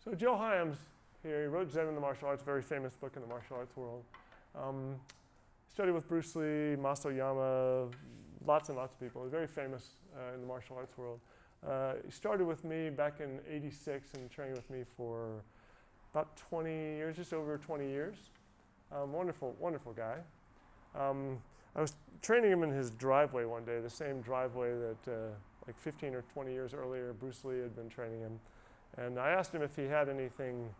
So Joe Hyams here, he wrote Zen in the Martial Arts, very famous book in the martial arts world. Studied with Bruce Lee, Masato Yama, lots and lots of people. He's very famous in the martial arts world. He started with me back in '86 and trained with me for about 20 years, just over 20 years. Wonderful, wonderful guy. I was training him in his driveway one day, the same driveway that like 15 or 20 years earlier Bruce Lee had been training him. And I asked him if he had anything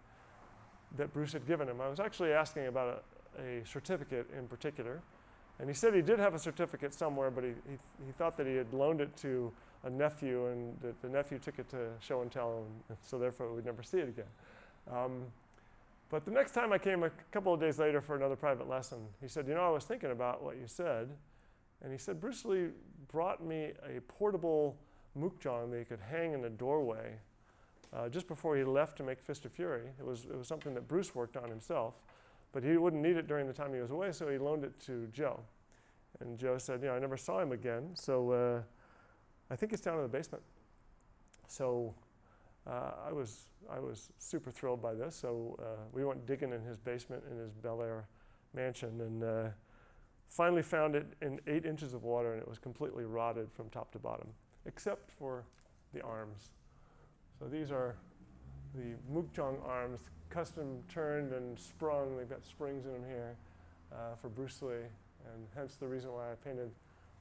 that Bruce had given him. I was actually asking about a certificate in particular. And he said he did have a certificate somewhere, but he thought that he had loaned it to a nephew and that the nephew took it to show and tell, and so therefore we'd never see it again. But the next time I came a couple of days later for another private lesson, he said, you know, I was thinking about what you said. And he said, Bruce Lee brought me a portable Mook Jong that he could hang in the doorway just before he left to make Fist of Fury. It was something that Bruce worked on himself, but he wouldn't need it during the time he was away, so he loaned it to Joe. And Joe said, you know, I never saw him again, so I think it's down in the basement. So I was super thrilled by this, so we went digging in his basement in his Bel Air mansion and finally found it in 8 inches of water, and it was completely rotted from top to bottom, except for the arms. So these are the Mook Jong arms, custom turned and sprung. They've got springs in them here for Bruce Lee, and hence the reason why I painted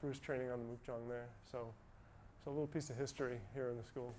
Bruce training on the Mook Jong there. So it's a little piece of history here in the school.